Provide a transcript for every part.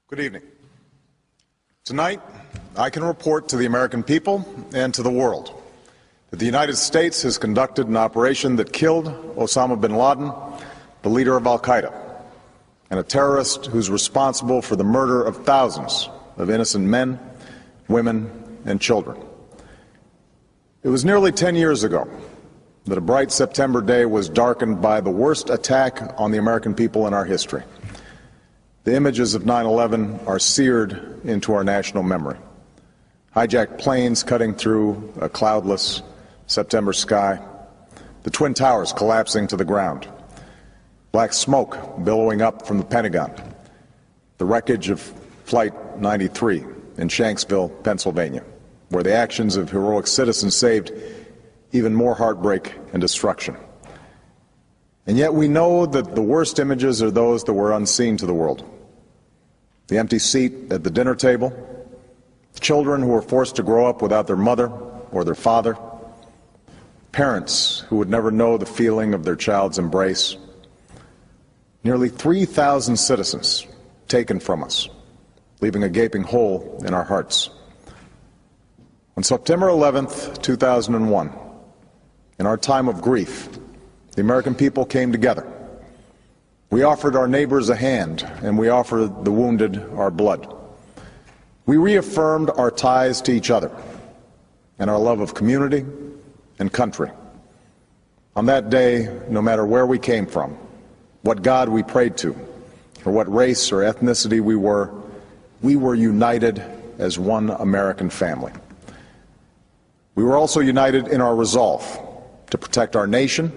Good evening. Tonight, I can report to the American people and to the world that the United States has conducted an operation that killed Osama bin Laden, the leader of al-Qaeda, and a terrorist who's responsible for the murder of thousands of innocent men, women, and children. It was nearly 10 years ago that a bright September day was darkened by the worst attack on the American people in our history. The images of 9/11 are seared into our national memory. Hijacked planes cutting through a cloudless September sky, the Twin Towers collapsing to the ground, black smoke billowing up from the Pentagon, the wreckage of Flight 93 in Shanksville, Pennsylvania, where the actions of heroic citizens saved even more heartbreak and destruction. And yet we know that the worst images are those that were unseen to the world. The empty seat at the dinner table, children who were forced to grow up without their mother or their father, parents who would never know the feeling of their child's embrace, nearly 3,000 citizens taken from us, leaving a gaping hole in our hearts. On September 11th, 2001, in our time of grief, the American people came together. We offered our neighbors a hand, and we offered the wounded our blood. We reaffirmed our ties to each other and our love of community and country. On that day, no matter where we came from, what God we prayed to, or what race or ethnicity we were united as one American family. We were also united in our resolve to protect our nation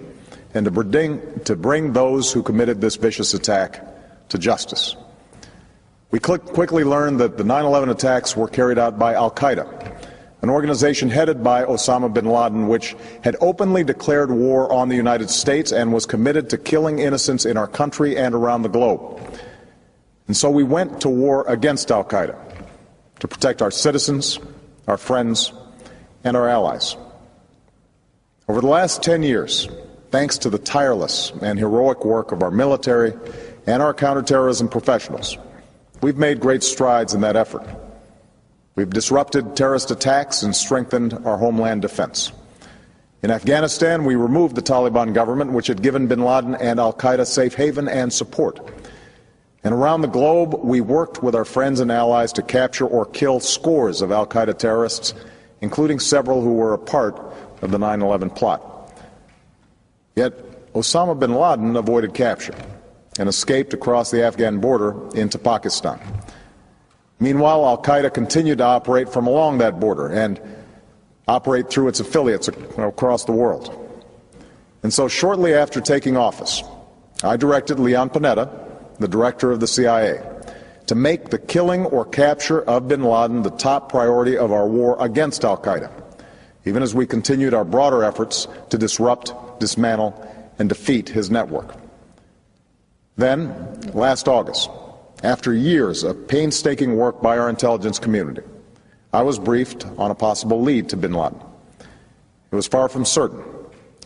and to bring those who committed this vicious attack to justice. We quickly learned that the 9/11 attacks were carried out by al-Qaeda, an organization headed by Osama bin Laden, which had openly declared war on the United States and was committed to killing innocents in our country and around the globe. And so we went to war against al-Qaeda to protect our citizens, our friends, and our allies. Over the last 10 years, thanks to the tireless and heroic work of our military and our counterterrorism professionals, we've made great strides in that effort. We've disrupted terrorist attacks and strengthened our homeland defense. In Afghanistan, we removed the Taliban government, which had given bin Laden and al-Qaeda safe haven and support. And around the globe, we worked with our friends and allies to capture or kill scores of al-Qaeda terrorists, including several who were a part of the 9/11 plot. Yet Osama bin Laden avoided capture and escaped across the Afghan border into Pakistan. Meanwhile, al-Qaeda continued to operate from along that border and operate through its affiliates across the world. And so shortly after taking office, I directed Leon Panetta, the director of the CIA, to make the killing or capture of bin Laden the top priority of our war against al-Qaeda, even as we continued our broader efforts to disrupt, dismantle, and defeat his network. Then, last August, after years of painstaking work by our intelligence community, I was briefed on a possible lead to bin Laden. It was far from certain,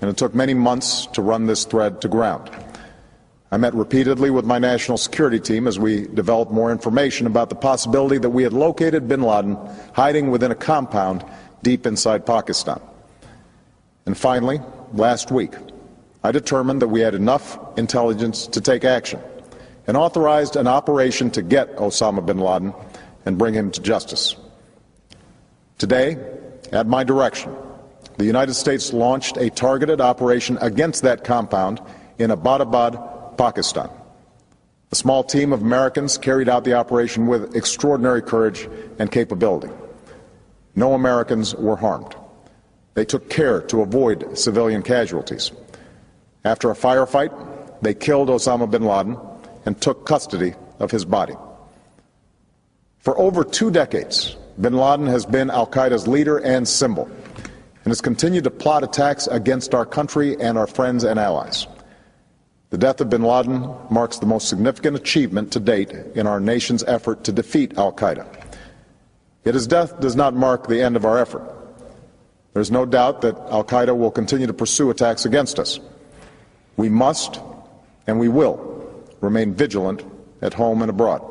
and it took many months to run this thread to ground. I met repeatedly with my national security team as we developed more information about the possibility that we had located bin Laden hiding within a compound deep inside Pakistan. And finally, last week, I determined that we had enough intelligence to take action and authorized an operation to get Osama bin Laden and bring him to justice. Today, at my direction, the United States launched a targeted operation against that compound in Abbottabad, Pakistan. A small team of Americans carried out the operation with extraordinary courage and capability. No Americans were harmed. They took care to avoid civilian casualties. After a firefight, they killed Osama bin Laden and took custody of his body. For over 2 decades, bin Laden has been al-Qaeda's leader and symbol, and has continued to plot attacks against our country and our friends and allies. The death of bin Laden marks the most significant achievement to date in our nation's effort to defeat al-Qaeda. Yet his death does not mark the end of our effort. There is no doubt that al-Qaeda will continue to pursue attacks against us. We must and we will remain vigilant at home and abroad.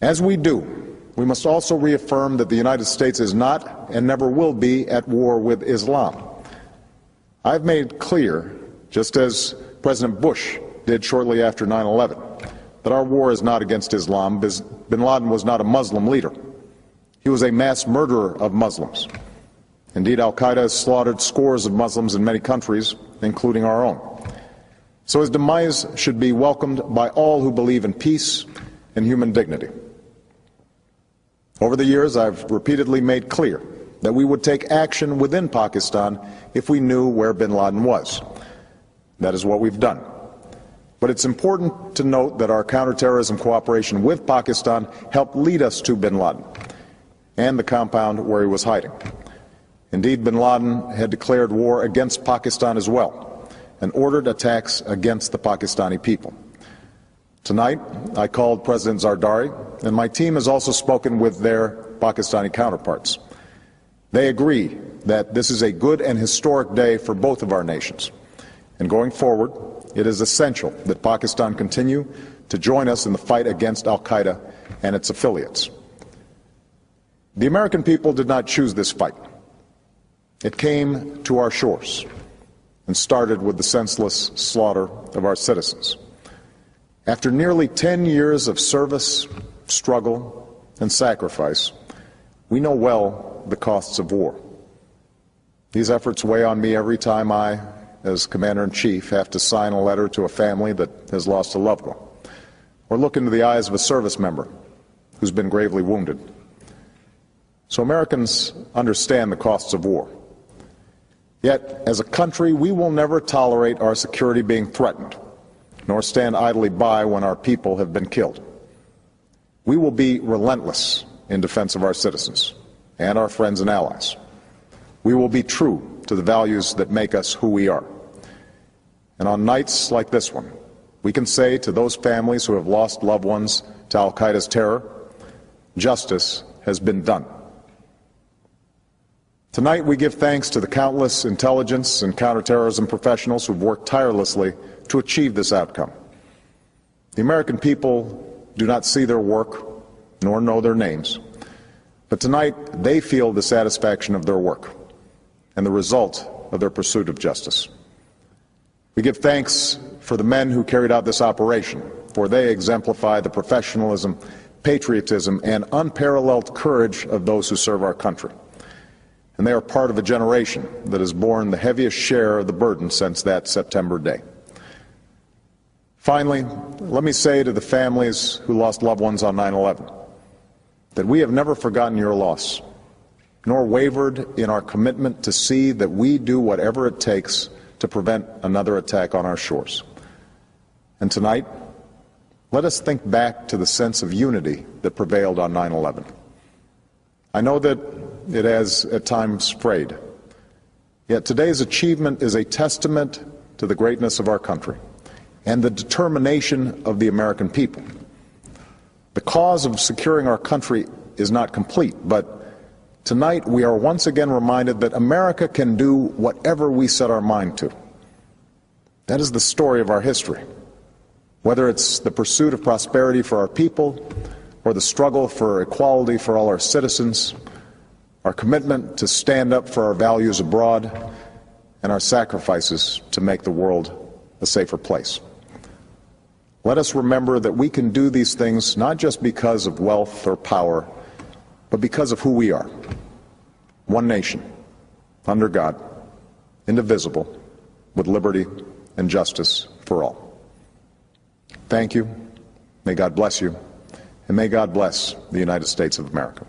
As we do, we must also reaffirm that the United States is not and never will be at war with Islam. I've made clear, just as President Bush did shortly after 9/11, that our war is not against Islam. Bin Laden was not a Muslim leader. He was a mass murderer of Muslims. Indeed, al-Qaeda has slaughtered scores of Muslims in many countries, including our own. So his demise should be welcomed by all who believe in peace and human dignity. Over the years, I've repeatedly made clear that we would take action within Pakistan if we knew where bin Laden was. That is what we've done. But it's important to note that our counterterrorism cooperation with Pakistan helped lead us to bin Laden and the compound where he was hiding. Indeed, bin Laden had declared war against Pakistan as well and ordered attacks against the Pakistani people. Tonight, I called President Zardari, and my team has also spoken with their Pakistani counterparts. They agree that this is a good and historic day for both of our nations. And going forward, it is essential that Pakistan continue to join us in the fight against al-Qaeda and its affiliates. The American people did not choose this fight. It came to our shores and started with the senseless slaughter of our citizens. After nearly 10 years of service, struggle, and sacrifice, we know well the costs of war. These efforts weigh on me every time I, as Commander-in-Chief, have to sign a letter to a family that has lost a loved one, or look into the eyes of a service member who's been gravely wounded. So Americans understand the costs of war. Yet, as a country, we will never tolerate our security being threatened, nor stand idly by when our people have been killed. We will be relentless in defense of our citizens and our friends and allies. We will be true to the values that make us who we are. And on nights like this one, we can say to those families who have lost loved ones to al-Qaeda's terror, justice has been done. Tonight we give thanks to the countless intelligence and counterterrorism professionals who've worked tirelessly to achieve this outcome. The American people do not see their work nor know their names, but tonight they feel the satisfaction of their work and the result of their pursuit of justice. We give thanks for the men who carried out this operation, for they exemplify the professionalism, patriotism, and unparalleled courage of those who serve our country. And they are part of a generation that has borne the heaviest share of the burden since that September day. Finally, let me say to the families who lost loved ones on 9/11 that we have never forgotten your loss, nor wavered in our commitment to see that we do whatever it takes to prevent another attack on our shores. And tonight, let us think back to the sense of unity that prevailed on 9/11. I know that it has at times frayed, yet today's achievement is a testament to the greatness of our country and the determination of the American people. The cause of securing our country is not complete, but tonight we are once again reminded that America can do whatever we set our mind to. That is the story of our history. Whether it's the pursuit of prosperity for our people or the struggle for equality for all our citizens, our commitment to stand up for our values abroad, and our sacrifices to make the world a safer place. Let us remember that we can do these things not just because of wealth or power, but because of who we are. One nation, under God, indivisible, with liberty and justice for all. Thank you. May God bless you. And may God bless the United States of America.